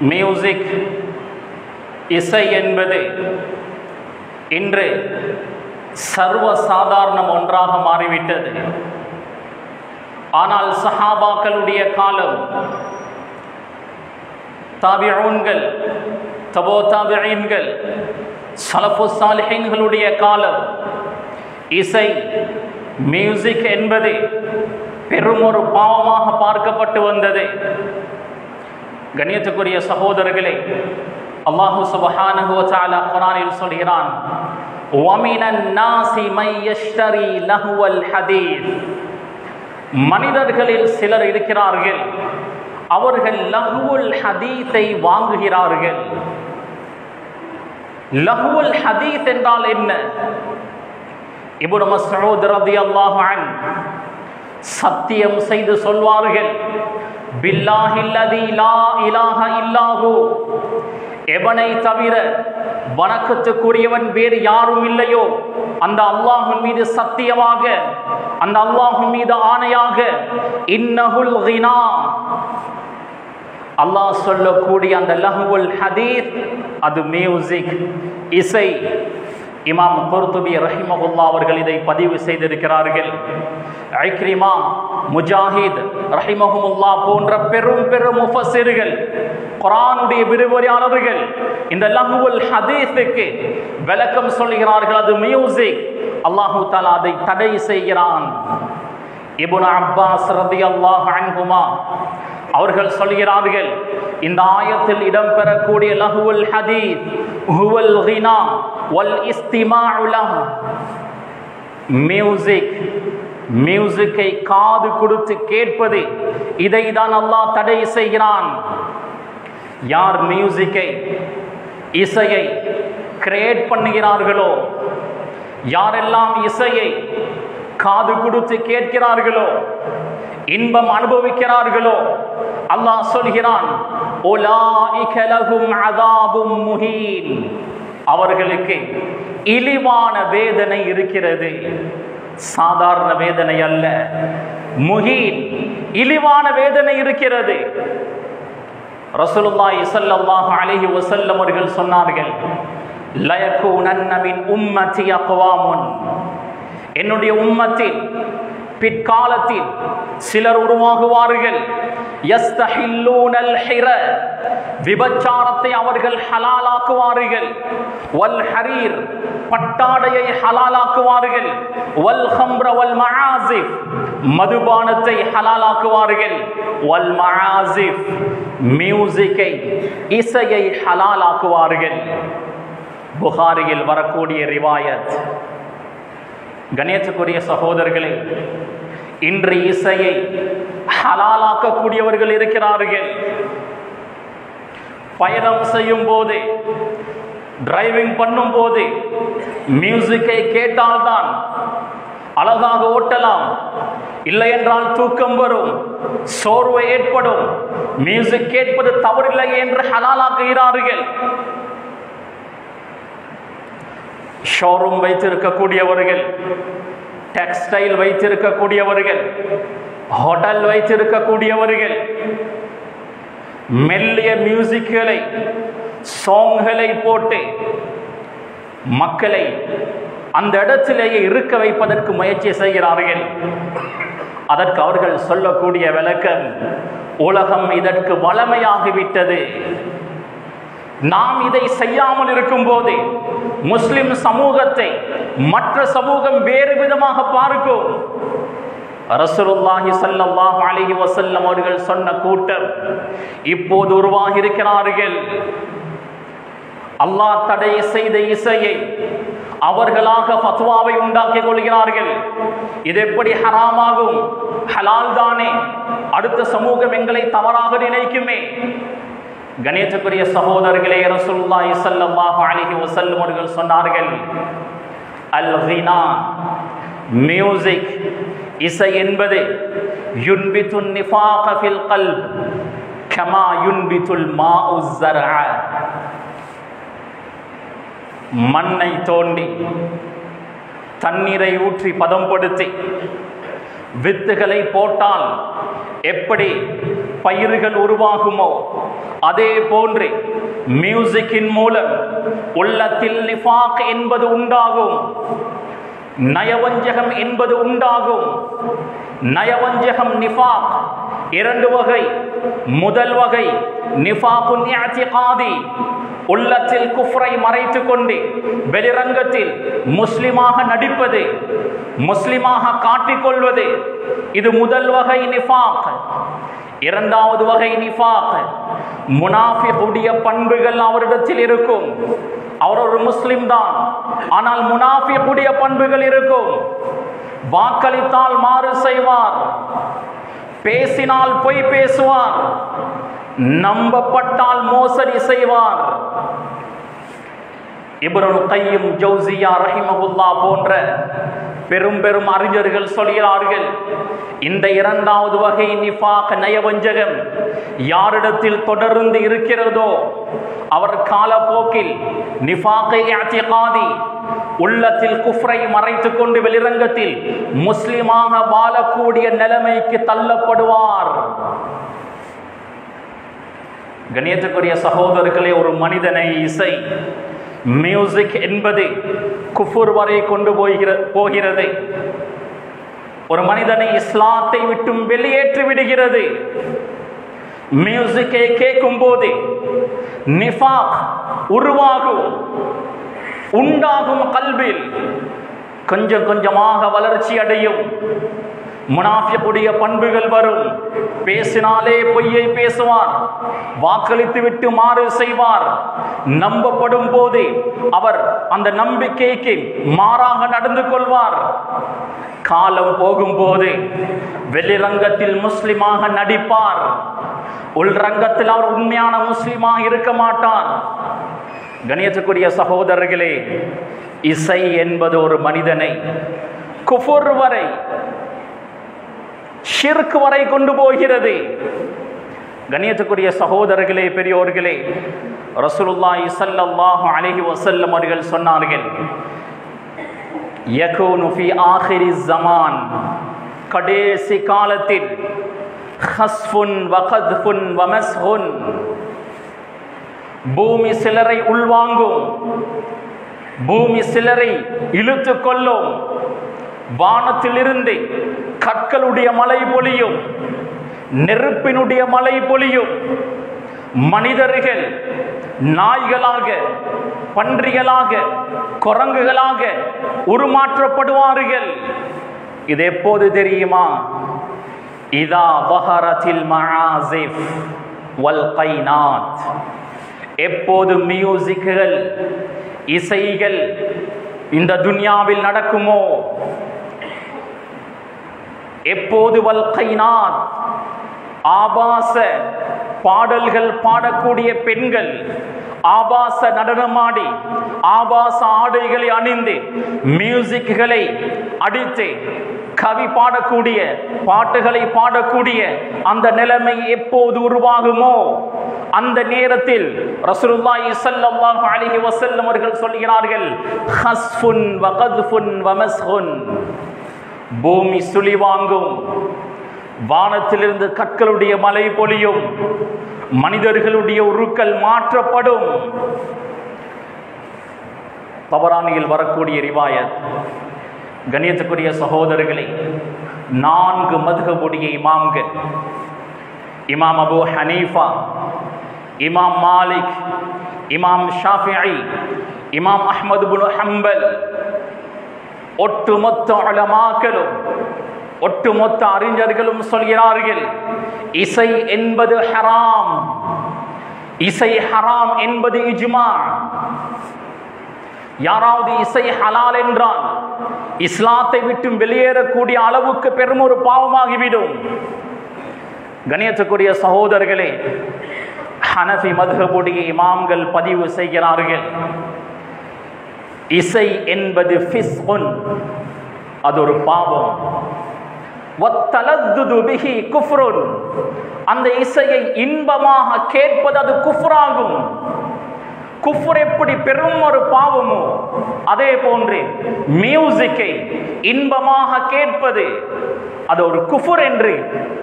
Music, இசை என்பது இன்று சர்வ சாதாரணம் ஒன்றாக மாறிவிட்டது. ஆனால் சஹாபாக்களுடைய காலம், தாபிஊன்கள், தபோ தாபிஈன்கள், ஸலஃபு ஸாலிஹீன்களுடைய காலம், இசை மியூசிக் என்பது பெரும் ஒரு பாவமாக பார்க்கப்பட்டு வந்தது. கண்ணியத்துக்குரிய சகோதரர்களே, அல்லாஹு சுப்ஹானஹு வ தஆலா குர்ஆனில் சொல்கிறான், வமினன் நாஸி மை யஷ்தரி லஹுவல் ஹதீஸ். மனிதர்களில் சிலர் இருக்கிறார்கள், அவர்கள் லஹுவுல் ஹதீஸை வாங்குகிறார்கள். லஹுவுல் ஹதீஸ் என்றால் என்ன? இப்னு மஸ்ஊத் ரலியல்லாஹு அன்ஹு சத்தியம் செய்து சொல்வார்கள், பில்லாஹில்லதி லா இலாஹ இல்லாஹு, எவனை தவிர வணக்கத்துக்குரியவன் வேறு யாரும் இல்லையோ அந்த அல்லாஹ்வின் மீது சத்தியமாக, அந்த அல்லாஹ்வின் மீது ஆணையாக, இன்னஹுல் கினா, அல்லாஹ் சொல்லக்கூடிய அந்த லஹுவுல் ஹதீஸ் அது மியூசிக், இசை. இமாம் குர்துபி ரஹிமஹுல்லாஹ் அவர்கள் இதை பதிவு செய்திருக்கிறார்கள். இக்ரிமா, முஜாஹித் ரஹிமஹுல்லாஹ் போன்ற பெரும் பெரும் முஃபஸ்ஸிர்கள், குர்ஆனுடைய விரிவுரையாளர்கள் இந்த லஹுவுல் ஹதீஸுக்கு விளக்கம் சொல்கிறார்கள். அது மியூசிக். அல்லாஹ் தஆலா அதை தடை செய்கிறான். இப்னு அப்பாஸ் ரலியல்லாஹு அன்ஹுமா அவர்கள் சொல்கிறார்கள், இந்த ஆயத்தில் இடம்பெறக்கூடிய லஹுவுல் ஹதீஸ் ஹுவல் கினா வல் இஸ்திமாஉ லஹு, மியூசிக், மியூசிக்கை காது கொடுத்து கேட்பது, இதை தான் அல்லாஹ் தடை செய்கிறான். யார் மியூசிக்கை, இசையை கிரியேட் பண்ணுகிறார்களோ, யாரெல்லாம் இசையை காது கொடுத்து கேட்கிறார்களோ, இன்பம் அனுபவிக்கிறார்களோ, அல்லாஹ் சொல்கிறான், உலாஇக லஹும் அஸாபும் முஹீன், அவர்களுக்கு இழிவான வேதனை இருக்கிறது. சாதாரண வேதனை அல்ல, முஹீன், இழிவான வேதனை இருக்கிறது. ரசூலுல்லாஹி ஸல்லல்லாஹு அலைஹி வஸல்லம் அவர்கள் சொன்னார்கள், லயகூனன்ன மின் உம்மத்தி அக்வாமுன், என்னுடைய உம்மத்தில் பிற்காலத்தில் சிலர் உருவாகுவார்கள், யஸ்தஹில்லூனல் ஹிர, விபச்சாரத்தை அவர்கள் ஹலாலாக்குவார்கள், வல் ஹரீர், பட்டாடையை ஹலாலாக்குவார்கள், வல் ஹம்ர வல் மஆசிஃப், மதுபானத்தை ஹலாலாக்குவார்கள், வல் மஆசிஃப், மியூசிக்கை, இசையை ஹலாலாக்குவார்கள். புகாரியில் வரக்கூடிய ரிவாயத். கணேசக்குரிய சகோதரர்களே, இன்று இசையை ஹலாலாக்கக்கூடியவர்கள் இருக்கிறார்கள். பயணம் செய்யும் போது, டிரைவிங் பண்ணும் போது மியூசிக்கை கேட்டால்தான் அழகாக ஓட்டலாம், இல்லை என்றால் தூக்கம் வரும், சோர்வு ஏற்படும், மியூசிக் கேட்பது தவறில்லை என்று ஹலாலாக்குகிறார்கள். ஷோரூம் வைத்திருக்கக்கூடியவர்கள், டெக்ஸ்டைல் வைத்திருக்கக்கூடியவர்கள், ஹோட்டல் வைத்திருக்கக்கூடியவர்கள் மெல்லிய மியூசிக்குகளை, சாங்களை போட்டு மக்களை அந்த இடத்திலேயே இருக்க வைப்பதற்கு முயற்சி செய்கிறார்கள். அதற்கு அவர்கள் சொல்லக்கூடிய விளக்கம், உலகம் இதற்கு வளமையாகிவிட்டது. நாம் இதை செய்யாமல் இருக்கும் போது முஸ்லிம் சமூகத்தை மற்ற சமூகம் வேறு விதமாக பார்க்கும். ரசூலுல்லாஹி ஸல்லல்லாஹு அலைஹி வஸல்லம் அவர்கள் சொன்ன கூட்டம் இப்போது உருவாகி இருக்கிறார்கள். அல்லாஹ் தடை செய்த இசையை அவர்களாக ஃபத்வாவை உண்டாக்கிக் கொள்கிறார்கள். இது எப்படி ஹராமாகும்? ஹலால் தானே, அடுத்த சமூகம் எங்களை தவறாக நினைக்குமே. கணேசக்குரிய சகோதரர்களே, ரசூலுல்லாஹி ஸல்லல்லாஹு அலைஹி வஸல்லம் அவர்கள் சொன்னார்கள், அல் கினா, மியூசிக், இசை என்பது யுன்பித்துன் நிஃபாக ஃபில் கல்ப் கமா யுன்பித்துல் மாஉ ஸர்அ, மண்ணை தோண்டி தண்ணீரை ஊற்றி பதப்படுத்தி வித்துகளை போட்டால் எப்படி பயிர்கள் உருவாகுமோ அதே போன்று மியூசிக்கின் மூலம் உள்ளத்தில் நிஃபாக் என்பது உண்டாகும், நயவஞ்சகம் என்பது உண்டாகும். நயவஞ்சகம் நிஃபாக் இரண்டு வகை. முதல் வகை நிஃபாகுன் இஅ்திகாதி, உள்ளத்தில் குஃப்ரை மறைத்துக் கொண்டு வெளிரங்கத்தில் முஸ்லிமாக நடிப்பது, முஸ்லிமாக காட்டிக்கொள்வது, இது முதல் வகை நிஃபாக். இரண்டாவது வகை நிஃபாக், முனாஃபிகுடைய பண்புகள் அவரிடத்தில் இருக்கும். அவர் ஒரு முஸ்லிம் தான், ஆனால் முனாஃபிகுடைய பண்புகள் இருக்கும். வாக்களித்தால் மாறு செய்வார், பேசினால் பொய் பேசுவார், நம்பப்பட்டால் மோசடி செய்வார். இப்னுல் கையும் ஜௌசியா ரஹிமஹுல்லாஹ் போன்ற பெரும் பெரும் அறிஞர்கள் சொல்கிறார்கள், இந்த இரண்டாவது வகை நிஃபாக் நயவஞ்சகம் யாரிடத்தில் தொடர்ந்து இருக்கிறதோ அவர் காலப்போக்கில் நிஃபாக் இஅ்திகாதி, உள்ளத்தில் குஃப்ரை மறைத்துக் கொண்டு வெளிரங்கத்தில் முஸ்லிமாக வாழக்கூடிய நிலைமைக்கு தள்ளப்படுவார். கண்ணியத்துக்குரிய சகோதரர்களே, ஒரு மனிதனை இசை மியூசிக் என்பது குஃபுர் வரை கொண்டு போகிறது. ஒரு மனிதனை இஸ்லாத்தை விட்டும் வெளியேற்றி விடுகிறது. மியூசிக்கை கேட்கும் போது நிஃபாக் உருவாகும், உண்டாகும். கல்பில் கொஞ்சம் கொஞ்சமாக வளர்ச்சி அடையும். முனாஃபிகுடைய பண்புகள் வரும். பேசினாலே பொய்யை பேசுவார், வாக்களித்து விட்டு மாறு செய்வார். நம்பப்படும் போது அவர் அந்த நம்பிக்கைக்கு மாறாக நடந்து கொள்வார். காலம் போகும்போது வெளிரங்கத்தில் முஸ்லிமாக நடிப்பார், உள்ரங்கத்தில் அவர் உண்மையான முஸ்லிமாக இருக்க மாட்டார். கணியத்துக்குரிய சகோதரர்களே, இசை என்பது ஒரு மனிதனை குஃபுர் வரை, ஷிர்க் வரை கொண்டு போகிறது. கண்ணியத்துக்குரிய சகோதரர்களே, பெரியோர்களே, ரசூலுல்லாஹி ஸல்லல்லாஹு அலைஹி வஸல்லம் அவர்கள் சொன்னார்கள், யகூனு ஃபீ ஆகிரி ஸமான், கடைசி காலத்தில் ஹஸ்ஃபுன் வ கத்ஃபுன் வ மஸ்ஹுன், பூமி சிலரை உள்வாங்கும், பூமி சிலரை இழுத்து கொள்ளும், வானத்திலிருந்து கற்களுடைய மழை பொழியும், நெருப்பினுடைய மழை பொழியும். மனிதர்கள் நாய்களாக, பன்றிகளாக, குரங்குகளாக உருமாற்றப்படுவார்கள். இது எப்போது தெரியுமா? இதா வஹரத்தில் மஆசிஃப் வல் கைனாத், எப்போது மியூசிக்குகள், இசைகள் இந்த துன்யாவில் நடக்குமோ, எப்போது வல் கைனாத், ஆபாச பாடல்கள் பாடக்கூடிய பெண்கள் ஆபாச நடனமாடி, ஆபாச ஆடைகளை அணிந்து, மியூசிக்குகளை அடித்து கவி பாடக்கூடிய, பாட்டுகளை பாடக்கூடிய அந்த நிலைமை எப்போது உருவாகுமோ அந்த நேரத்தில் ரசூலுல்லாஹி ஸல்லல்லாஹு அலைஹி வஸல்லம் அவர்கள் சொல்கிறார்கள், ஹஸ்ஃபுன் வ கத்ஃபுன் வ மஸ்ஹுன், பூமி சுழிவாங்கும், வானத்திலிருந்து கற்களுடைய மழை பொழியும், மனிதர்களுடைய உருக்கள் மாற்றப்படும். தபரானியில் வரக்கூடிய ரிவாயத். கண்ணியத்துக்குரிய சகோதரர்களே, 4 மத்ஹபுடைய இமாம்கள், இமாம் அபூ ஹனீஃபா, இமாம் மாலிக், இமாம் ஷாஃபிஈ, இமாம் அஹ்மது இப்னு ஹம்பல், ஒட்டுமொத்த உலமாக்களும், ஒட்டுமொத்த அறிஞர்களும் சொல்கிறார்கள், இசை என்பது ஹராம், இசை ஹராம் என்பது இஜ்மா. யாராவது இசை ஹலால் என்றால் இஸ்லாத்தை விட்டு வெளியேறக்கூடிய அளவுக்கு பெரும் ஒரு பாவமாகிவிடும். கண்ணியத்துக்குரிய சகோதரர்களே, ஹனஃபி மத்ஹபுடைய இமாம்கள் பதிவு செய்கிறார்கள், இசை என்பது ஃபிஸ்குன், அது ஒரு பாவம். வத்தலத்துது பிஹி குஃப்ருன், அந்த இசையை இன்பமாக கேட்பது அது குஃப்ராகும். குஃப்ர் எப்படி பெரும் ஒரு பாவமோ அதே போன்று மியூசிக்கை இன்பமாக கேட்பது அது ஒரு குஃபர் என்று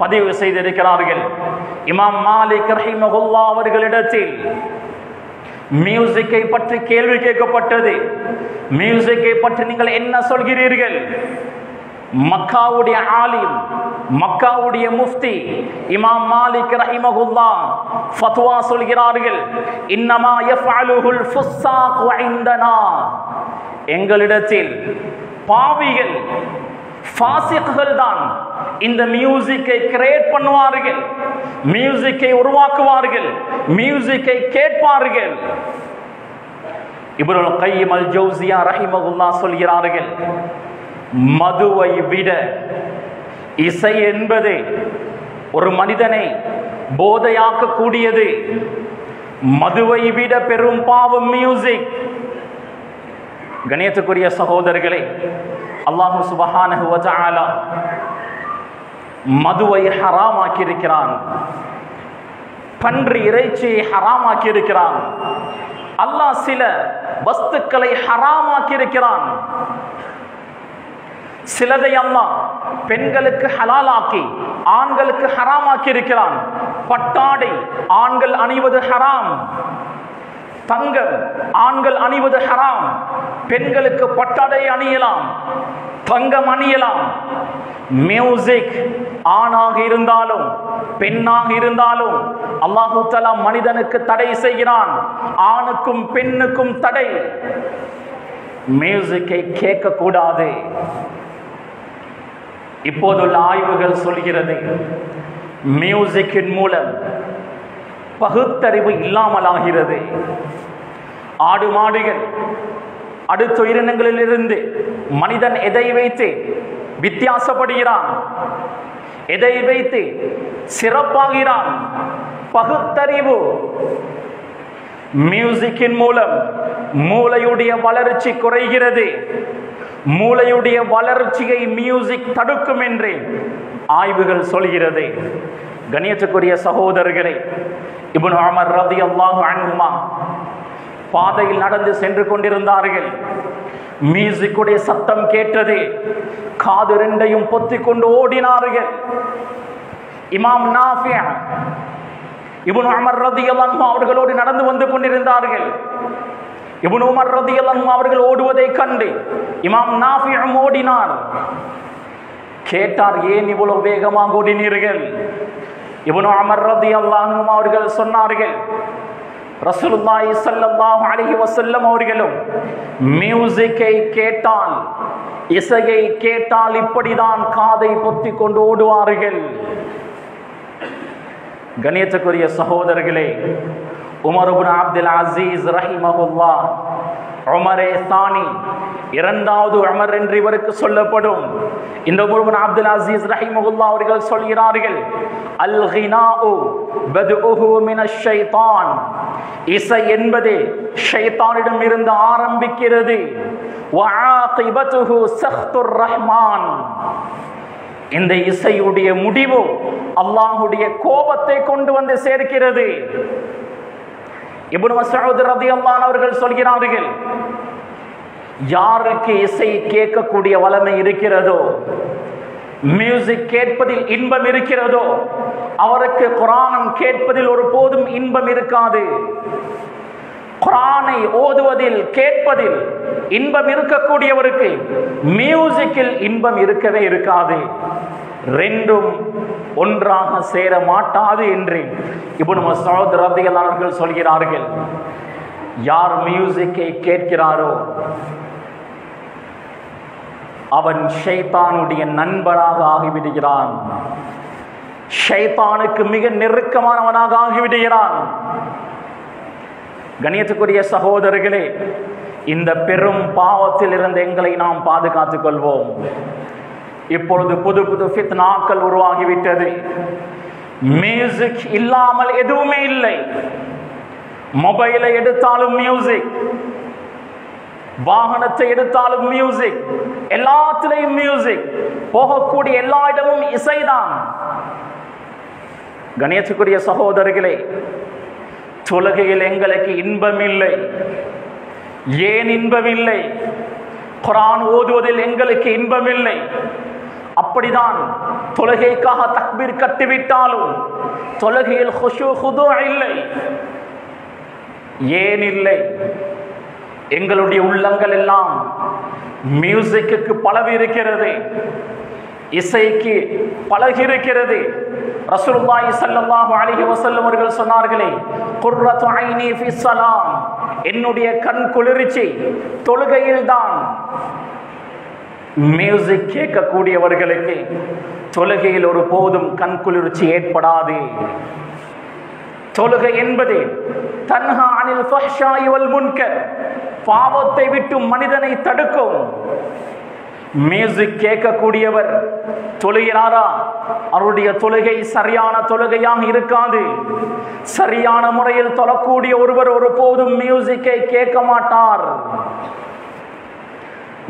பதிவு செய்திருக்கிறார்கள். இமாம் மாலிக் ரஹிமஹுல்லாஹ் அவர்களிடத்தில் மியூசிக்கை பற்றி கேள்வி கேட்கப்பட்டது. மியூசிக்கை பற்றி நீங்கள் என்ன சொல்கிறீர்கள்? மக்காவுடைய ஆலிம், மக்காவுடைய முஃப்தி இமாம் மாலிக் ரஹிமஹுல்லாஹ் ஃபத்வா சொல்கிறார்கள், இன்னமா யஃஅலுஹுல் ஃபுஸ்ஸாக் இந்தனா, எங்களிடத்தில் பாவிகள் ஃபாசிக்கள் தான் இந்த மியூசிக்கை கிரியேட் பண்ணுவார்கள், மியூசிக்கை உருவாக்குவார்கள், மியூசிக்கை கேட்பார்கள். இப்னுல் கய்யிம் அல் ஜௌசியா ரஹிமஹுல்லாஹ் சொல்கிறார்கள், மதுவை விட இசை என்பது ஒரு மனிதனை போதையாக்க கூடியது. மதுவை விட பெரும் பாவம் மியூசிக். கணியத்துக்குரிய சகோதரர்களே, அல்லாஹ் சுப்ஹானஹு வ தஆலா மதுவை ஹராமாக்கி இருக்கிறான், பன்றி இறைச்சியை ஹராமாக்கி இருக்கிறான், அல்லாஹ் சில வஸ்துக்களை ஹராமாக்கி இருக்கிறான். சிலதை அல்லாஹ் பெண்களுக்கு ஹலாலாக்கி ஆண்களுக்கு ஹராமாக்கி இருக்கிறான். பட்டாடை ஆண்கள் அணிவது ஹராம், தங்கம் ஆண்கள் அணிவது ஹராம். பெண்களுக்கு பட்டாடை அணியலாம், தங்கம் அணியலாம். மியூசிக் ஆணாக இருந்தாலும் பெண்ணாக இருந்தாலும் அல்லாஹு தஆலா மனிதனுக்கு தடை செய்கிறான், ஆணுக்கும் பெண்ணுக்கும் தடை. மியூசிக்கை கேட்க கூடாது. இப்போதுள்ள ஆய்வுகள் சொல்கிறது, மியூசிக்கின் மூலம் பகுத்தறிவு இல்லாமலாகிறது. ஆடு மாடுகள் அடுத்த உயிரினங்களிலிருந்து மனிதன் எதை வைத்து வித்தியாசப்படுகிறான், எதை வைத்து சிறப்பாகிறான்? பகுத்தறிவு. மியூசிக்கின் மூலம் மூளையுடைய வளர்ச்சி குறைகிறது. மூளையுடைய வளர்ச்சியை மியூசிக் தடுக்கும் என்று ஆய்வுகள் சொல்கிறது. கணியத்துக்குரிய சகோதரர்களே, இப்னு உமர் ரலியல்லாஹு அன்ஹுமா பாதையில் நடந்து சென்று கொண்டிருந்தார்கள். மியூசிக்குடைய சத்தம் கேட்டது. காது ரெண்டையும் பொத்திக் கொண்டு ஓடினார்கள். இமாம் நாஃபி இப்னு உமர் ரலியல்லாஹு அன்ஹு அவர்களோடு நடந்து வந்து கொண்டிருந்தார்கள். இப்னு உமர் ரலியல்லாஹு அன்ஹு அவர்கள் ஓடுவதை கண்டு இமாம் நாஃபி ஓடினார். கேட்டார், ஏன் இவ்வளவு வேகமாக ஓடினீர்கள்? இப்னு உமர் ரலியல்லாஹு அன்ஹு அவர்கள் சொன்னார்கள், ரசூலுல்லாஹி ஸல்லல்லாஹு அலைஹி வஸல்லம் அவர்களும் மியூசிக்கை கேட்டால், இசையை கேட்டால் இப்படிதான் காதை பொத்திக் கொண்டு ஓடுவார்கள். கணியத்துக்குரிய சகோதரர்களே, உமர் இப்னு அப்துல் அசீஸ் ரஹிமஹுல்லாஹ், உமரே தானி, இரண்டாவது உமர் என்று இவருக்கு சொல்லப்படும் இந்த உமர் இப்னு அப்துல் அசீஸ் ரஹிமஹுல்லாஹ் அவர்கள் சொல்கிறார்கள், அல் கினாஉ பதுஉஹு மினஷ் ஷைத்தான், இசை என்பது ஷைத்தானிடம் இருந்து ஆரம்பிக்கிறது. வ ஆகிபத்துஹு சக்துர் ரஹ்மான், இந்த இசையுடைய முடிவு அல்லாஹ்வுடைய கோபத்தை கொண்டு வந்து சேர்க்கிறது. இப்னு மஸ்ஊத் ரலியல்லாஹு அன்ஹு அவர்கள் சொல்கிறார்கள், யாருக்கு இசை கேட்கக்கூடிய வல்லமை இருக்கிறதோ, மியூசிக் கேட்பதில் இன்பம் இருக்கிறதோ, அவருக்கு குர்ஆன் கேட்பதில் ஒரு போதும் இன்பம் இருக்காது. குர்ஆனை ஓதுவதில் கேட்பதில் இன்பம் இருக்கக்கூடியவருக்கு மியூசிக்கில் இன்பம் இருக்கவே இருக்காது. ரெண்டும் ஒன்றாக சேர மாட்டாது என்று இப்னு மஸ்ஊத் ரலியல்லாஹு அன்ஹு அவர்கள் சொல்கிறார்கள். யார் மியூசிக்கை கேட்கிறாரோ அவன் ஷைத்தானுடைய நண்பனாக ஆகிவிடுகிறான், ஷைத்தானுக்கு மிக நெருக்கமானவனாக ஆகிவிடுகிறான். கணியத்துக்குரிய சகோதரர்களே, இந்த பெரும் பாவத்தில் இருந்து எங்களை நாம் பாதுகாத்துக் கொள்வோம். இப்பொழுது புது புது ஃபித்னாக்கள் உருவாகிவிட்டது. மியூசிக் இல்லாமல் எதுவுமே இல்லை. மொபைலை எடுத்தாலும் மியூசிக், வாகனத்தை எடுத்தாலும் மியூசிக், எல்லாத்திலையும் மியூசிக், போகக்கூடிய எல்லா இடமும் இசைதான். கணேசக்குரிய சகோதரர்களே, தொழுகையில் எங்களுக்கு இன்பம் இல்லை. ஏன் இன்பம் இல்லை? குர்ஆன் ஓதுவதில் எங்களுக்கு இன்பம் இல்லை. அப்படிதான் தொழுகைக்காக தக்பீர் கட்டிவிட்டாலும் தொழுகையில் குஷூ குதூ இல்லை. ஏன் இல்லை? எங்களுடைய உள்ளங்கள் எல்லாம் மியூசிக்கு பழகி இருக்கிறது, இசைக்கு பழகி இருக்கிறது. ரசூலுல்லாஹி ஸல்லல்லாஹு அலைஹி வஸல்லம் அவர்கள் சொன்னார்களே, குர்ரத்து ஐனி ஃபி ஸலாம், என்னுடைய கண் குளிர்ச்சி தொழுகையில்தான். மியூசிக் கேட்கக்கூடியவர்களுக்கு தொழுகையில் ஒரு போதும் கண் குளிர்ச்சி ஏற்படாது. தொழுகை என்பது தன்ஹா அனில் ஃபஹ்ஷாஇ வல் முன்கர், பாவத்தை விட்டு மனிதனை தடுக்கும். மியூசிக் கேட்கக்கூடியவர் தொழுகிறாரா? அவருடைய தொழுகை சரியான தொழுகையாக இருக்காது. சரியான முறையில் தொழக்கூடிய ஒருவர் ஒரு போதும் மியூசிக்கை கேட்க மாட்டார்.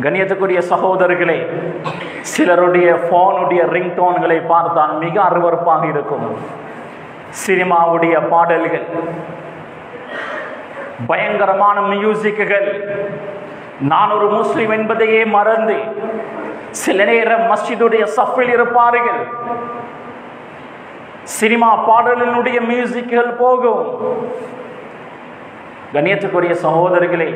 கண்ணியத்துக்குரிய சகோதரர்களே, சிலருடைய போனுடைய ரிங்டோன்களை பார்த்தால் மிக அருவருப்பாக இருக்கும். சினிமாவுடைய பாடல்கள், பயங்கரமான மியூசிக்குகள். நான் ஒரு முஸ்லிம் என்பதையே மறந்து சில நேரம் மஸ்ஜிதுடைய சஃபில் இருப்பார்கள், சினிமா பாடலினுடைய மியூசிக்குகள் போகும். கண்ணியத்துக்குரிய சகோதரர்களே,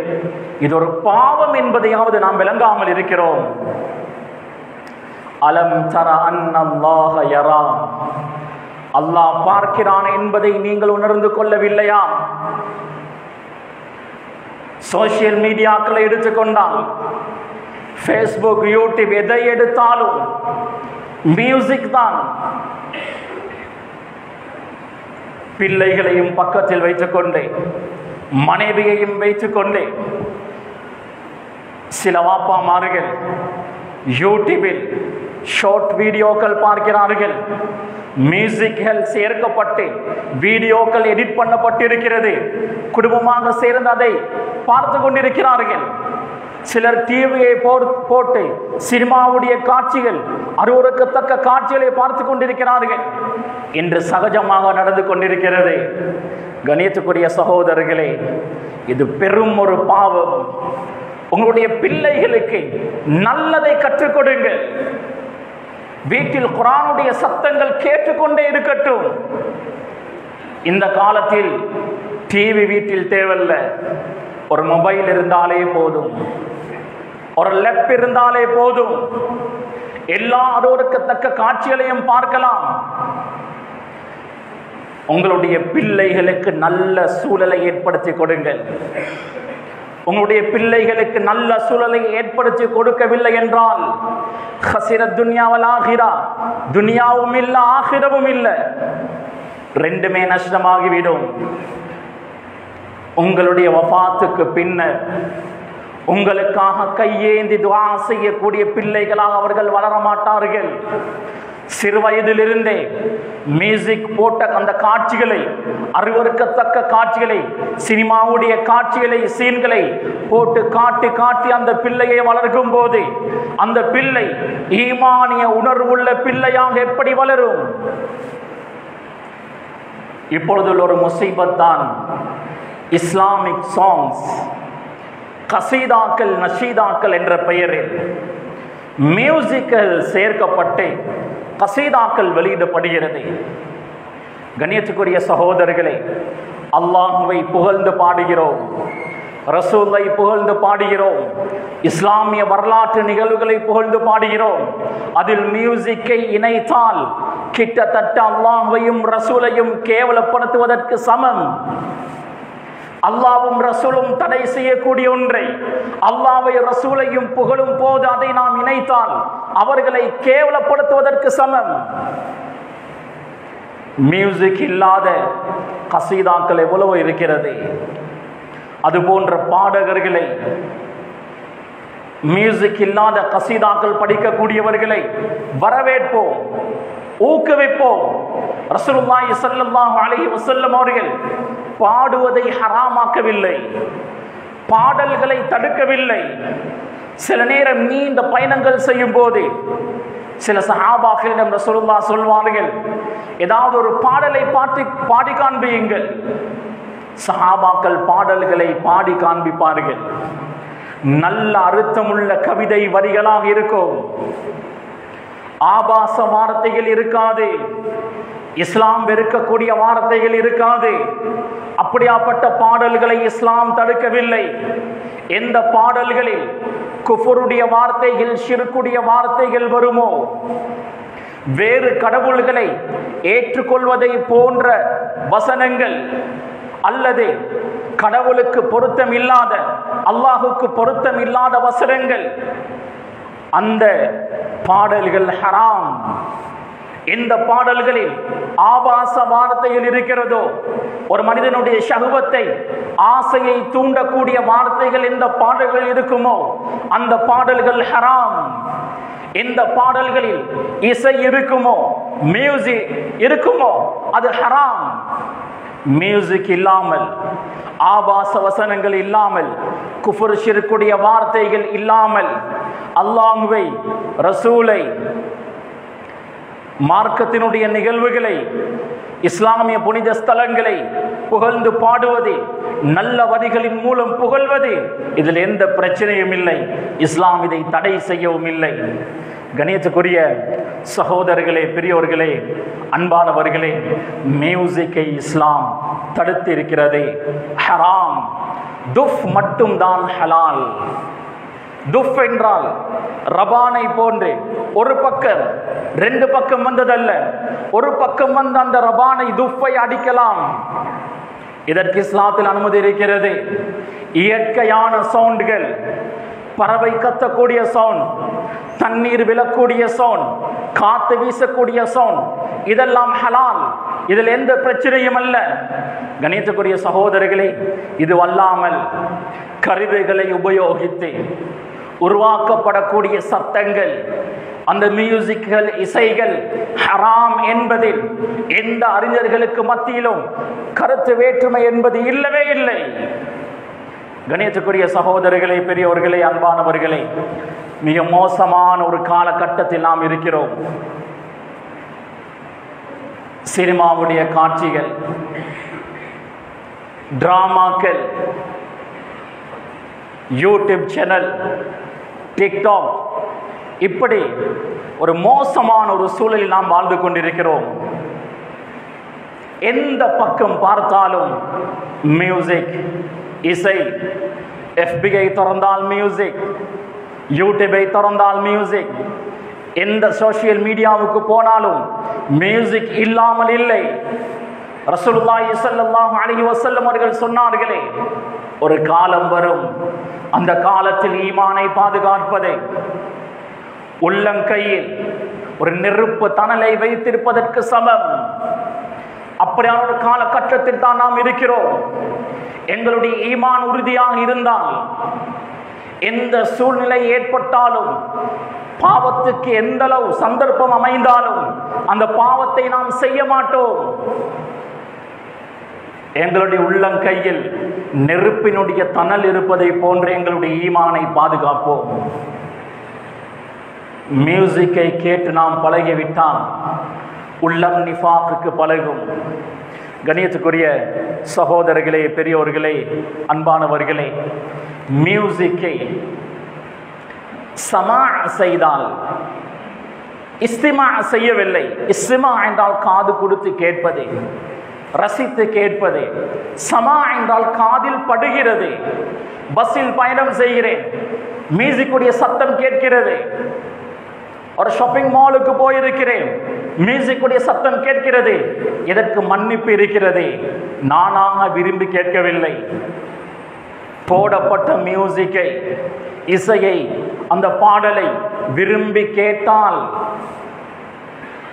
இது ஒரு பாவம் என்பதையாவது நாம் விளங்காமல் இருக்கிறோம். அலம் தர அன்னல்லாஹ யரா, அல்லாஹ் பார்க்கிறான் என்பதை நீங்கள் உணர்ந்து கொள்ளவில்லையா? சோசியல் மீடியாக்களை எடுத்துக்கொண்டால், ஃபேஸ்புக், யூடியூப், எதை எடுத்தாலும் மியூசிக் தான். பிள்ளைகளையும் பக்கத்தில் வைத்துக்கொண்டு, மனைவியையும் வைத்துக்கொண்டு சில வாப்பாமார்கள் யூடியூபில் ஷார்ட் வீடியோக்கள் பார்க்கிறார்கள். மியூசிக்கள் சேர்க்கப்பட்டு வீடியோக்கள் எடிட் பண்ணப்பட்டிருக்கிறது. குடும்பமாக சேர்ந்து அதை பார்த்து கொண்டிருக்கிறார்கள். சிலர் டிவியை போட்டு சினிமாவுடைய காட்சிகள், அருவருக்கத்தக்க காட்சிகளை பார்த்து கொண்டிருக்கிறார்கள் என்று சகஜமாக நடந்து கொண்டிருக்கிறது. கணியத்துக்குரிய சகோதரர்களே, இது பெரும் ஒரு பாவம். உங்களுடைய பிள்ளைகளுக்கு நல்லதை கற்றுக் கொடுங்கள். வீட்டில் குர்ஆனுடைய சத்தங்கள் கேட்டுக்கொண்டே இருக்கட்டும். இந்த காலத்தில் டிவி வீட்டில் தேவையில்லை, ஒரு மொபைல் இருந்தாலே போதும், ஒரு லேப் இருந்தாலே போதும். எல்லா அருவருக்கத்தக்க காட்சிகளையும் பார்க்கலாம். உங்களுடைய பிள்ளைகளுக்கு நல்ல சூழலை ஏற்படுத்தி கொடுங்கள். உங்களுடைய பிள்ளைகளுக்கு நல்ல சூழலை ஏற்படுத்தி கொடுக்கவில்லை என்றால் ஹஸிரத் துன்யா வல் ஆகிரா, துன்யாவும் இல்ல ஆகிரவும் இல்ல, ரெண்டுமே நஷ்டமாகிவிடும். உங்களுடைய வஃபாத்துக்கு பின்னர் உங்களுக்காக கையேந்தி துஆ செய்யக்கூடிய பிள்ளைகளாக அவர்கள் வளர மாட்டார்கள். சிறு வயதிலிருந்தே மியூசிக் போட்ட அந்த காட்சிகளை, அருவருக்கத்தக்க காட்சிகளை, சினிமாவுடைய காட்சிகளை, சீன்களை போட்டு காட்டி காட்டி அந்த பிள்ளையை வளர்க்கும் போது அந்த பிள்ளை ஈமானிய உணர்வுள்ள பிள்ளையாக எப்படி வளரும்? இப்பொழுது ஒரு முசீபத் தான், இஸ்லாமிக் சாங்ஸ், கசீதாக்கள், நஷீதாக்கள் என்ற பெயரில் மியூசிக்கல் சேர்க்கப்பட்டு கசீதாக்கள் வெளியிடப்படுகிறது. கண்ணியத்துக்குரிய சகோதரர்களே, அல்லாஹ்வை புகழ்ந்து பாடுகிறோம், ரசூலை புகழ்ந்து பாடுகிறோம், இஸ்லாமிய வரலாற்று நிகழ்வுகளை புகழ்ந்து பாடுகிறோம். அதில் மியூசிக்கை இணைத்தால் கிட்டத்தட்ட அல்லாஹ்வையும் ரசூலையும் கேவலப்படுத்துவதற்கு சமம். அல்லாஹ்வும் ரசூலும் தடை செய்யக்கூடிய ஒன்றை அல்லாஹ்வை ரசூலையும் புகழும் போது அதை நாம் இணைத்தால் அவர்களை கேவலப்படுத்துவதற்கு சமம். மியூசிக் இல்லாத கசீதாக்கள் எவ்வளவு இருக்கிறது. அது போன்ற பாடகர்களை, மியூசிக் இல்லாத கசீதாக்கள் படிக்கக்கூடியவர்களை வரவேற்போம், ஊக்குவிப்போம். ரசூலுல்லாஹி ஸல்லல்லாஹு அலைஹி வஸல்லம் அவர்கள் பாடுவதை ஹராமாக்கவில்லை, பாடல்களை தடுக்கவில்லை. சில நேரம் நீண்ட பயணங்கள் செய்யும் போது சில சஹாபாக்களிடம் ரசூலுல்லாஹ் சொல்வார்கள், ஏதாவது ஒரு பாடலை பாடி காண்பியுங்கள். சஹாபாக்கள் பாடல்களை பாடி காண்பிப்பார்கள். நல்ல அர்த்தமுள்ள கவிதை வரிகளாக இருக்கும். ஆபாச வார்த்தைகள் இருக்காது, இஸ்லாம் வெறுக்கக்கூடிய வார்த்தைகள் இருக்காது. அப்படியாப்பட்ட பாடல்களை இஸ்லாம் தடுக்கவில்லை. எந்த பாடல்களில் குஃபருடைய வார்த்தைகள், ஷிர்க்குடைய வார்த்தைகள் வருமோ, வேறு கடவுள்களை ஏற்றுக்கொள்வதை போன்ற வசனங்கள் அல்லது கடவுளுக்கு பொருத்தம் இல்லாத, அல்லாஹுக்கு பொருத்தம் இல்லாத வசனங்கள், அந்த பாடல்கள் ஹராம். எந்த பாடல்களில் ஆபாச வார்த்தைகள் இருக்கிறதோ, ஒரு மனிதனுடைய ஷஹ்வத்தை, ஆசையை தூண்டக்கூடிய வார்த்தைகள் எந்த பாடல்கள் இருக்குமோ அந்த பாடல்கள் ஹராம். எந்த பாடல்களில் இசை இருக்குமோ, மியூசிக் இருக்குமோ, அது ஹராம். மியூசிக் இல்லாமல், ஆபாச வசனங்கள் இல்லாமல், குஃப்ர் ஷிர்க்குடைய வார்த்தைகள் இல்லாமல், அல்லாஹ்வை, ரசூலை, மார்க்கத்தினுடைய நிகழ்வுகளை, இஸ்லாமிய புனித ஸ்தலங்களை புகழ்ந்து பாடுவது, நல்ல வரிகளின் மூலம் புகழ்வது, இதில் எந்த பிரச்சனையும் இல்லை. இஸ்லாம் இதை தடை செய்யவும் இல்லை. கணியத்துக்குரிய சகோதரர்களே, பெரியோர்களே, அன்பானவர்களே, மியூசிக்கை இஸ்லாம் தடுத்து இருக்கிறது. ஹராம். துஃப் மட்டும்தான் ஹலால். துஃப் என்றால் ரபானை போன்று ஒரு பக்கம், ரெண்டு பக்கம் வந்ததல்ல, ஒரு பக்கம் வந்து அந்த ரபானை துஃப்பை அடிக்கலாம். இதற்கு இஸ்லாத்தில் அனுமதி இருக்கிறது. இயற்கையான சவுண்டுகள், பறவை கத்தக்கூடிய சவுண்ட், தண்ணீர் விழக்கூடிய சவுண்ட், காத்து வீசக்கூடிய சவுண்ட், இதெல்லாம் ஹலால். இதில் எந்த பிரச்சனையும் அல்ல. கணியத்துக்குரிய சகோதரர்களே, இது அல்லாமல் கருவிகளை உபயோகித்து உருவாக்கப்படக்கூடிய சத்தங்கள், அந்த மியூசிக்கள், இசைகள் ஹராம் என்பதில் எந்த அறிஞர்களுக்கு மத்தியிலும் கருத்து வேற்றுமை என்பது இல்லவே இல்லை. கணியத்துக்குரிய சகோதரர்களே, பெரியோர்களே, அன்பானவர்களே, மிக மோசமான ஒரு காலகட்டத்தில் நாம் இருக்கிறோம். சினிமாவுடைய காட்சிகள், டிராமாக்கள், யூடியூப் சேனல், டிக்டாக், இப்படி ஒரு மோசமான ஒரு சூழலில் நாம் வாழ்ந்து கொண்டிருக்கிறோம். எந்த பக்கம் பார்த்தாலும் மியூசிக், இசை. எஃபிஐ திறந்தால் மியூசிக், யூடியூபை திறந்தால் மியூசிக், எந்த சோசியல் மீடியாவுக்கு போனாலும் மியூசிக் இல்லாமல் இல்லை. ரசூலுல்லாஹி ஸல்லல்லாஹு அலைஹி வஸல்லம் அவர்கள் சொன்னார்களே, ஒரு காலம் வரும், அந்த காலத்தில் ஈமானை பாதுகாப்பதை உள்ளங்கையில் ஒரு நெருப்பு தணலை வைத்திருப்பதற்கு சமம். அப்படியான ஒரு காலகட்டத்தில் தான் நாம் இருக்கிறோம். எங்களுடைய ஈமான் உறுதியாக இருந்தால், எந்த சூழ்நிலை ஏற்பட்டாலும், பாவத்துக்கு எந்த அளவு சந்தர்ப்பம் அமைந்தாலும் அந்த பாவத்தை நாம் செய்ய மாட்டோம். எங்களுடைய உள்ளங்கையில் நெருப்பினுடைய தணல் இருப்பதை போன்று எங்களுடைய ஈமானை பாதுகாப்போம். மியூசிக்கை கேட்டு நாம் பழகிவிட்டால் உள்ளம் நிஃபாக்குக்கு பழகும். கணியத்துக்குரிய சகோதரர்களே, பெரியோர்களே, அன்பானவர்களே, மியூசிக்கை சமா செய்தால், இஸ்திமா செய்யவில்லை. இஸ்திமா என்றால் காது கொடுத்து கேட்பது, ரசித்து கேட்பது. சமா என்றால் காதில் படுகிறது. பஸ்ஸில் பயணம் செய்கிறேன், மியூசிக்குடைய சத்தம் கேட்கிறது. ஒரு ஷாப்பிங் மாலுக்கு போயிருக்கிறேன், மியூசிக்குடைய சத்தம் கேட்கிறது. இதற்கு மன்னிப்பு இருக்கிறது. நானாக விரும்பி கேட்கவில்லை. போடப்பட்ட மியூசிக்கை, இசையை, அந்த பாடலை விரும்பி கேட்டால்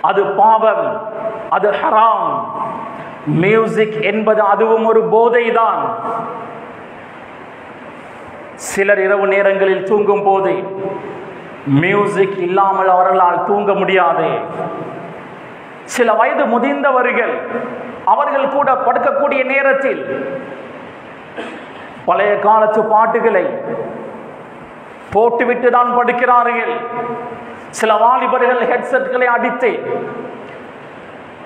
அது பாவம், அது ஹராம். மியூசிக் என்பது அதுவும் ஒரு போதைதான். சிலர் இரவு நேரங்களில் தூங்கும் போது மியூசிக் இல்லாமல் அவர்களால் தூங்க முடியாது. சில வயது முதிர்ந்தவர்கள், அவர்கள் கூட படுக்கக்கூடிய நேரத்தில் பழைய காலத்து பாட்டுகளை போட்டுவிட்டு தான் படுக்கிறார்கள். சில வாலிபர்கள் ஹெட்செட்களை அடித்து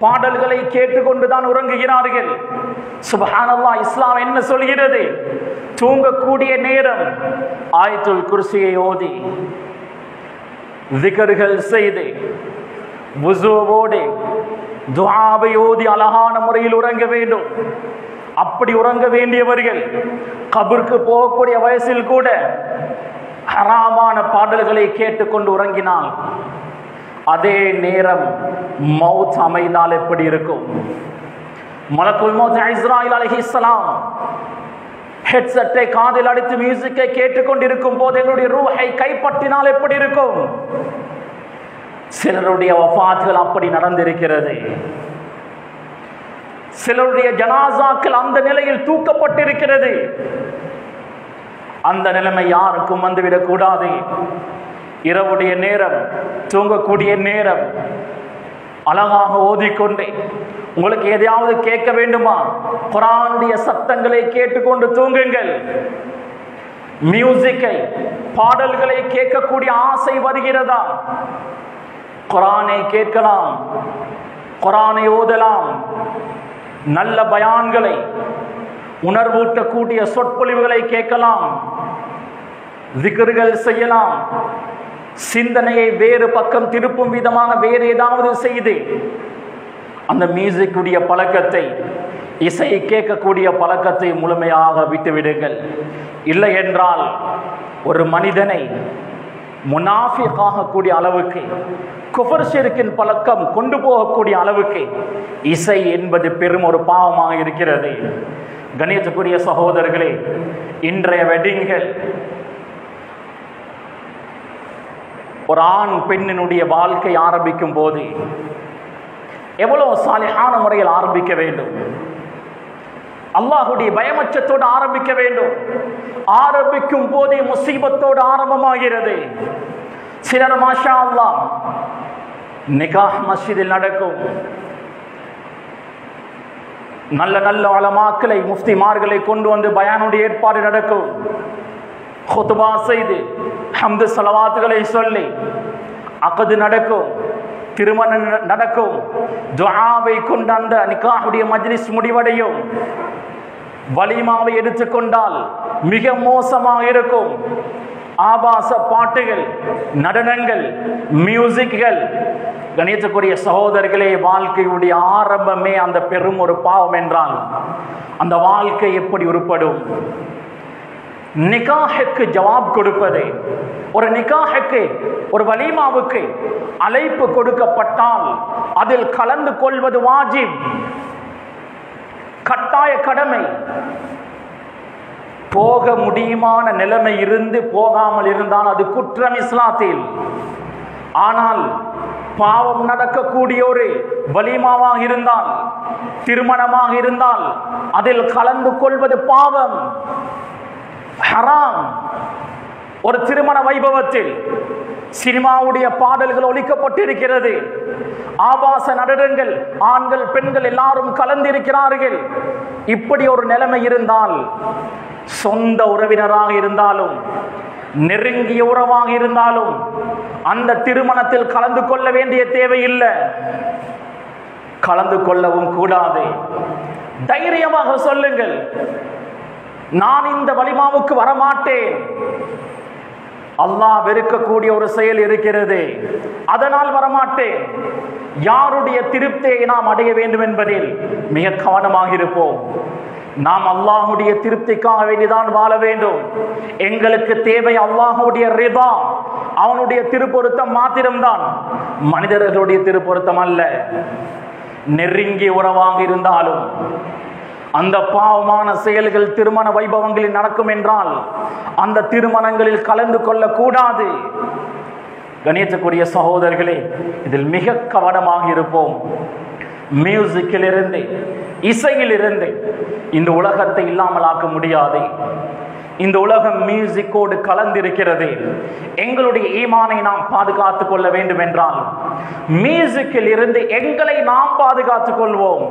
பாடல்களை கேட்டுக்கொண்டுதான் உறங்குகிறார்கள். சுப்ஹானல்லாஹ், இஸ்லாம் என்ன சொல்கிறது? தூங்கக்கூடிய நேரம் ஆயத்துல் குர்சியை ஓதி, திக்ர்கள் செய்து, வுசுவோடு துஆவை ஓதி அழகான முறையில் உறங்க வேண்டும். அப்படி உறங்க வேண்டியவர்கள் கபருக்கு போகக்கூடிய வயசில் கூட ஹராமான பாடல்களை கேட்டுக்கொண்டு உறங்கினால் அதே நேரம் மௌத் அமைந்தால் எப்படி இருக்கும்? மலக்குல் மௌத் இஸ்ராயில் அலைஹிஸ்ஸலாம் ஹெட்செட்டை காதில் அடித்து மியூசிக்கை கேட்டுக்கொண்டிருக்கும் போது எங்களுடைய ரூஹை கைப்பற்றினால் எப்படி இருக்கும்? சிலருடைய வஃபாத்கள் அப்படி நடந்திருக்கிறது. சிலருடைய ஜனாசாக்கள் அந்த நிலையில் தூக்கப்பட்டிருக்கிறது. அந்த நிலைமை யாருக்கும் வந்துவிடக் கூடாது. இரவுடைய நேரம், தூங்கக்கூடிய நேரம் அழகாக ஓதிக்கொண்டே, உங்களுக்கு எதையாவது கேட்க வேண்டுமா, குர்ஆனுடைய சத்தங்களை கேட்டுக்கொண்டு தூங்குங்கள். மியூசிக்கை, பாடல்களை கேட்கக்கூடிய ஆசை வருகிறதா? குர்ஆனை கேட்கலாம், குர்ஆனை ஓதலாம், நல்ல பயான்களை, உணர்வூட்டக்கூடிய சொற்பொழிவுகளை கேட்கலாம், திக்ர்கள் செய்யலாம். சிந்தனையை வேறு பக்கம் திருப்பும் விதமாக வேறு ஏதாவது செய்து அந்த மியூசிக்குடைய பழக்கத்தை, இசை கேட்கக்கூடிய பழக்கத்தை முழுமையாக விட்டுவிடுங்கள். இல்லை என்றால் ஒரு மனிதனை முனாஃபிக் கூடிய அளவுக்கு, குஃபர் ஷிர்கின் பழக்கம் கொண்டு போகக்கூடிய அளவுக்கு இசை என்பது பெரும் ஒரு பாவமாக இருக்கிறது. கணியத்துக்குரிய சகோதரர்களே, இன்றைய வெட்டிங்கள் ஒரு ஆண் பெண்ணினுடைய வாழ்க்கை ஆரம்பிக்கும் போது எவ்வளவு சாலிஹான முறையில் ஆரம்பிக்க வேண்டும், அல்லாஹ்வுடைய பயமச்சத்தோடு ஆரம்பிக்க வேண்டும். ஆரம்பிக்கும் போதே முசீபத்தோடு ஆரம்பமாகிறது. சிலர் மாஷா அல்லாஹ் நிகாஹ் மஸ்ஜிதில் நடக்கும், நல்ல நல்ல உலமாக்களை, முஃப்திமார்களை கொண்டு வந்து பயானுடைய ஏற்பாடு நடக்கும். குத்பா செய்து ஹம்து ஸலவாத்துகளை சொல்லி அக்து நடக்கும், திருமணம் நடக்கும், துஆவை கொண்டு அந்த நிகாஹுடைய மஜ்லிஸ் முடிவடையும். வலிமாவை எடுத்துக்கொண்டால் மிக மோசமாக இருக்கும். ஆபாச பாட்டுகள், நடனங்கள், மியூசிக்கள். கணியத்துக்குரிய சகோதரர்களே, வாழ்க்கையுடைய ஆரம்பமே அந்த பெரும் ஒரு பாவம் என்றால் அந்த வாழ்க்கை எப்படி உருப்படும்? நிகாஹுக்கு ஜவாப் கொடுப்பது, ஒரு நிகாஹுக்கு, ஒரு வலிமாவுக்கு அழைப்பு கொடுக்கப்பட்டால் அதில் கலந்து கொள்வது வாஜிப், கட்டாய கடமை. போக முடியுமான நிலைமை இருந்து போகாமல் இருந்தால் அது குற்றம் இஸ்லாத்தில். ஆனால் பாவம் நடக்கக்கூடிய ஒரு வலிமாவாக இருந்தால், திருமணமாக இருந்தால் அதில் கலந்து கொள்வது பாவம், ஹராம். ஒரு திருமண வைபவத்தில் சினிமாவுடைய பாடல்கள் ஒலிக்கப்பட்டிருக்கிறது, ஆபாச நடனங்கள், ஆண்கள் பெண்கள் எல்லாரும் கலந்திருக்கிறார்கள். இப்படி ஒரு நிலைமை இருந்தால் சொந்த உறவினராக இருந்தாலும் நெருங்கிய உறவாக இருந்தாலும் அந்த திருமணத்தில் கலந்து கொள்ள வேண்டிய தேவையில்லை, கலந்து கொள்ளவும் கூடாது. தைரியமாக சொல்லுங்கள், நான் இந்த வலிமாவுக்கு வரமாட்டேன், அல்லாஹ் வெறுக்கக்கூடிய ஒரு செயல் இருக்கிறது, அதனால் வரமாட்டேன். யாருடைய திருப்தியை நாம் அடைய வேண்டும் என்பதில் மிக கவனமாக இருப்போம். நாம் அல்லாஹ்வுடைய திருப்திக்காக வேண்டிதான் வாழ வேண்டும். எங்களுக்கு தேவை அல்லாஹ்வுடைய ரிதா, அவனுடைய திருப்பொருத்தம் மாத்திரம்தான், மனிதர்களுடைய திருப்பொருத்தம் அல்ல. நெருங்கிய உறவாக இருந்தாலும் அந்த பாவமான செயல்கள் திருமண வைபவங்களில் நடக்கும் என்றால் அந்த திருமணங்களில் கலந்து கொள்ளக்கூடாது. கணியத்துக்குரிய சகோதரர்களே, இதில் மிக கவனமாக இருப்போம். மியூசிக்கிலிருந்து, இசையிலிருந்து இந்த உலகத்தை இல்லாமல் ஆக்க முடியாது. இந்த உலகம் மியூசிக்கோடு கலந்திருக்கிறது. எங்களுடைய ஈமானை நாம் பாதுகாத்துக் கொள்ள வேண்டும் என்றால் மியூசிக்கில் இருந்து எங்களை நாம் பாதுகாத்துக் கொள்வோம்.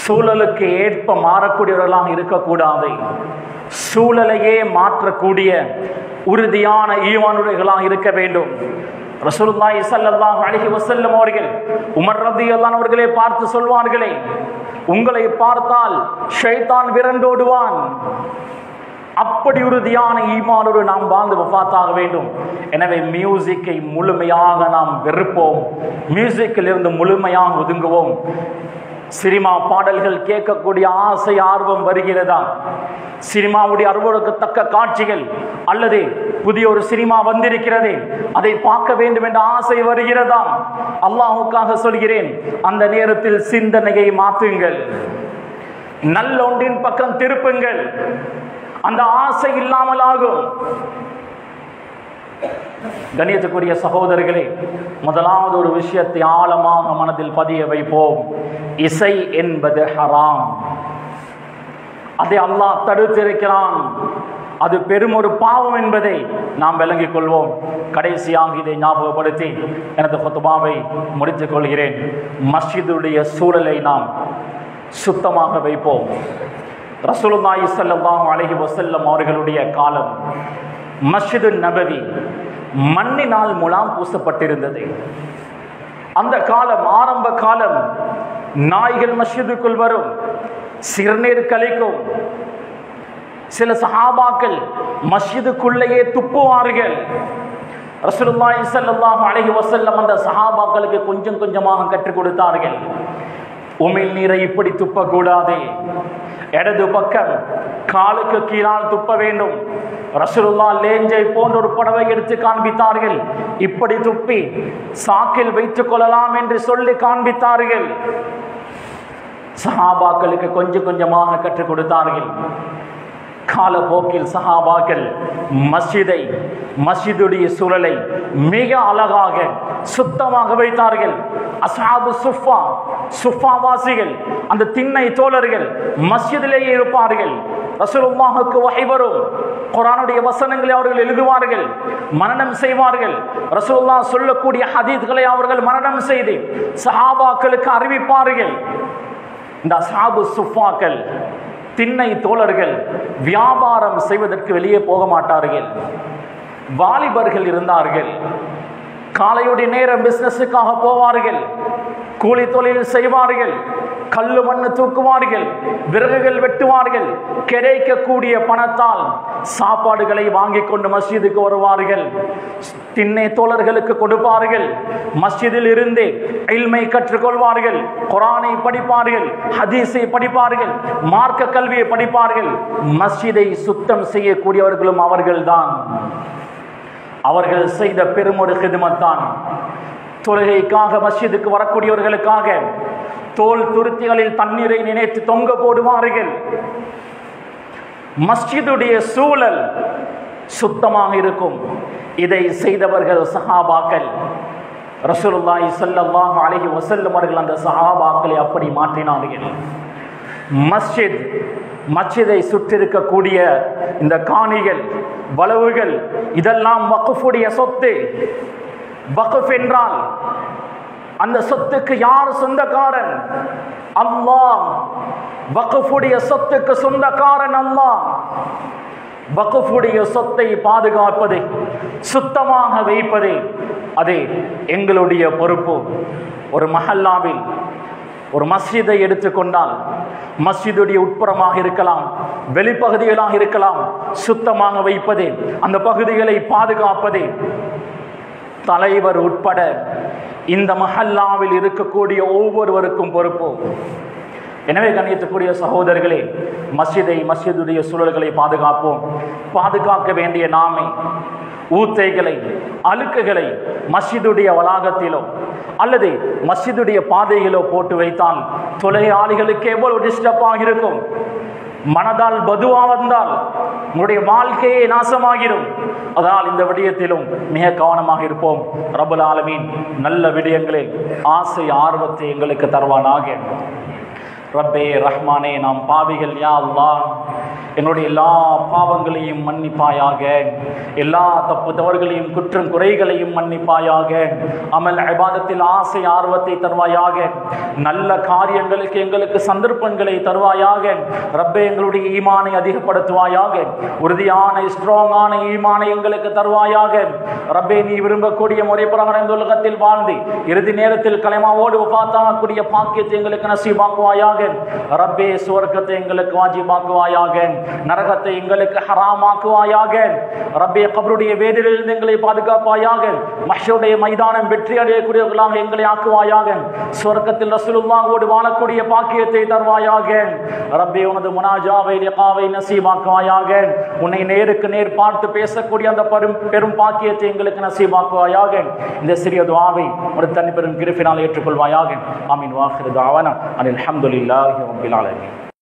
சூழலுக்கு ஏற்ப மாறக்கூடியவர்களாக இருக்கக்கூடாது. சூழலையே மாற்றக்கூடிய உறுதியான ஈமானுடையவர்களாக இருக்க வேண்டும். ரசூலுல்லாஹி ஸல்லல்லாஹு அலைஹி வஸல்லம் அவர்கள் உமர் ரலியல்லாஹு அவர்களே பார்த்து சொல்வார்களே, உங்களை பார்த்தால் ஷைத்தான் விரண்டோடுவான். அப்படி உறுதியான ஈமானோடு நாம் வாழ்ந்து வஃபாத்தாக வேண்டும். எனவே மியூசிக்கை முழுமையாக நாம் வெறுப்போம், மியூசிக்கில் இருந்து முழுமையாக ஒதுங்குவோம். சினிமா பாடல்கள் கேட்கக்கூடிய ஆசை ஆர்வம் வருகிறதா? சினிமாவுடைய அருவருக்கத்தக்க காட்சிகள் அல்லது புதிய ஒரு சினிமா வந்திருக்கிறது, அதை பார்க்க வேண்டும் என்ற ஆசை வருகிறதா? அல்லாஹ்வுக்காக சொல்கிறேன், அந்த நேரத்தில் சிந்தனையை மாற்றுங்கள், நல்ல ஒன்றின் பக்கம் திருப்புங்கள், அந்த ஆசை இல்லாமல் ஆகும். கண்ணியத்துக்குரிய சகோதரர்களே, முதலாவது ஒரு விஷயத்தை ஆழமாக மனதில் பதிய வைப்போம். இசை என்பது ஹராம். அதை அல்லாஹ் தடுத்திருக்கிறான். அது பெரும் ஒரு பாவம் என்பதை நாம் விளங்கிக் கொள்வோம். கடைசியாக இதை ஞாபகப்படுத்தி எனது குத்பாவை முடித்துக் கொள்கிறேன். மஸ்ஜிதுடைய சூழலை நாம் சுத்தமாக வைப்போம். ரசூலுல்லாஹி ஸல்லல்லாஹு அலைஹி வஸல்லம் அவர்களுடைய காலம் மஸ்ஜிது நபவி மண்ணினால் முலாம் பூசப்பட்டிருந்தது. அந்த காலம், ஆரம்ப காலம், நாய்கள் மஸ்ஜிதுக்குள் வரும், சிறுநீர் கழிக்கும். சில சஹாபாக்கள் மஸ்ஜிதுக்குள்ளேயே துப்புவார்கள். ரசூலுல்லாஹி ஸல்லல்லாஹு அலைஹி வஸல்லம் அந்த சஹாபாக்களுக்கு கொஞ்சம் கொஞ்சமாக கற்றுக் கொடுத்தார்கள். உமிழ் நீரை இப்படி துப்பக்கூடாது, இடது பக்கம் காலுக்கு கீழால் துப்ப வேண்டும். ரசூலுல்லாஹ் லேஞ்சை போன்ற ஒரு புடவை எடுத்து காண்பித்தார்கள். இப்படி துப்பி சாக்கில் வைத்துக் கொள்ளலாம் என்று சொல்லி காண்பித்தார்கள். சஹாபாக்களுக்கு கொஞ்சம் கொஞ்சமாக கற்றுக் கொடுத்தார்கள். காலப்போக்கில் சஹாபாக்கள் மஸ்ஜிதுடைய சூழலை மிக அழகாக சுத்தமாக வைத்தார்கள். அஸ்ஹாபு சுஃபாவாசிகள், அந்த திண்ணை தோழர்கள் மஸ்ஜிதிலேயே இருப்பார்கள். ரசூலுல்லாஹுக்கு வஹி வரும், குர்ஆனுடைய வசனங்களை அவர்கள் எழுதுவார்கள், மனனம் செய்வார்கள். ரசூலுல்லாஹ் சொல்லக்கூடிய ஹதீஸ்களை அவர்கள் மனனம் செய்து சஹாபாக்களுக்கு அறிவிப்பார்கள். இந்த அஸ்ஹாபு சுஃபாக்கள், திண்ணை தோழர்கள் வியாபாரம் செய்வதற்கு வெளியே போக மாட்டார்கள். வாலிபர்கள் இருந்தார்கள். காலையுடைய நேரம் பிசினஸுக்காக போவார்கள், கூலி தொழில் செய்வார்கள், கல்லு மண்ணு தூக்குவார்கள், விறகுகள் வெட்டுவார்கள். கிடைக்கக்கூடிய பணத்தால் சாப்பாடுகளை வாங்கி கொண்டு மஸ்ஜிதுக்கு வருவார்கள். திண்ணை தோழர்களுக்கு கொடுப்பார்கள். மஸ்ஜிதில் இருந்து இல்மை கற்றுக்கொள்வார்கள், குர்ஆனை படிப்பார்கள், ஹதீஸை படிப்பார்கள், மார்க்க கல்வியை படிப்பார்கள். மஸ்ஜிதை சுத்தம் செய்யக்கூடியவர்களும் அவர்கள்தான். அவர்கள் செய்த பெருமொரு ஹிதுமத் தான். தொழுகைக்காக மஸ்ஜிதுக்கு வரக்கூடியவர்களுக்காக தோல் துருத்திகளில் தண்ணீரை நினைத்து தொங்க போடுவார்கள். மஸ்ஜிதுடைய சூழல் சுத்தமாக இருக்கும். இதை செய்தவர்கள் சஹாபாக்கள். ரசூலுல்லாஹி ஸல்லல்லாஹு அலைஹி வஸல்லம் அவர்கள் அந்த சஹாபாக்களை அப்படி மாற்றினார்கள். மஸ்ஜிதை சுற்றிருக்கக்கூடிய இந்த காணிகள், வளவுகள், இதெல்லாம் வக்ஃபுடைய சொத்து. வக்ஃப் என்றால் அந்த சொத்துக்கு யார் சொந்தக்காரன்? அல்லாஹ். வக்ஃபுடைய சொத்துக்கு சொந்தக்காரன் அல்லாஹ். வக்ஃபுடைய சொத்தை பாதுகாப்பது, சுத்தமாக வைப்பது, அது எங்களுடைய பொறுப்பு. ஒரு மஹல்லாவில் ஒரு மஸ்ஜிதை எடுத்துக்கொண்டால், மஸ்ஜிதுடைய உட்புறமாக இருக்கலாம், வெளிப்பகுதிகளாக இருக்கலாம், சுத்தமாக வைப்பது, அந்த பகுதிகளை பாதுகாப்பது தலைவர் உட்பட இந்த மஹல்லாவில் இருக்கக்கூடிய ஒவ்வொருவருக்கும் பொறுப்பு. எனவே கண்ணியத்துக்குரிய சகோதரர்களே, மஸ்ஜிதுடைய சூழல்களை பாதுகாப்போம். பாதுகாக்க வேண்டிய நாமே ஊத்தைகளை, அழுக்குகளை மஸ்ஜிதுடைய வளாகத்திலோ அல்லது மஸ்ஜிதுடைய பாதைகளோ போட்டு வைத்தால் தொலையாளிகளுக்கு எவ்வளவு டிஸ்டர்பாக இருக்கும். மனதால் பதுவா வந்தால் உங்களுடைய வாழ்க்கையே நாசமாகிடும். அதனால் இந்த விடயத்திலும் மிக கவனமாக இருப்போம். ரப்பல் ஆலமீன் நல்ல விடயங்களில் ஆசை ஆர்வத்தை எங்களுக்கு தருவானாக. ரப்பே ரஹ்மானே, நாம் பாவிகள், யா அல்லாஹ், என்னுடைய எல்லா பாவங்களையும் மன்னிப்பாயாக, எல்லா தப்பு தவறுகளையும் குற்றம் குறைகளையும் மன்னிப்பாயாக. அமல் இபாதத்தில் ஆசை ஆர்வத்தை தருவாயாக. நல்ல காரியங்களுக்கு எங்களுக்கு சந்தர்ப்பங்களை தருவாயாக. ரப்பே, எங்களுடைய ஈமானை அதிகப்படுத்துவாயாக. உறுதியான ஸ்ட்ராங்கான ஈமானை எங்களுக்கு தருவாயாக. ரப்பே, நீ விரும்பக்கூடிய முறை பிரகாரம் இந்த உலகத்தில் வாழ்ந்து இறுதி நேரத்தில் கலிமாவோடு வஃபாத்தாகக்கூடிய பாக்கியத்தை எங்களுக்கு நசீபாக்குவாயாக. ரப்பே, சுவர்க்கத்தை எங்களுக்கு வாஜிபாக்குவாயாக. நரகத்தை எங்களுக்கு ஹராமாக்குவாயாக. ரப்பே, கபருடைய வேதனையிலிருந்து எங்களை பாதுகாப்பாயாக. மஹ்ஷருடைய மைதானம் வெற்றி அடையக்கூடியவர்களாக எங்களை ஆக்குவாயாக. சொர்க்கத்தில் ரசூலுல்லாஹோடு வாழக்கூடிய பாக்கியத்தை தருவாயாக. ரப்பே, உனது முனாஜாவை லிகாவை நசீபாக்குவாயாக. உன்னை நேருக்கு நேர் பார்த்து பேசக்கூடிய அந்த பெரும் பாக்கியத்தை எங்களுக்கு நசீபாக்குவாயாக. இந்த சிறிய துஆவை ஒரு தனி பெரும் கிருபையினால் ஏற்றுக்கொள்வாயாக. ஆமீன். வாஹிரு தஅவானா அனில் ஹம்துலில்லாஹி ரப்பில் ஆலமீன்.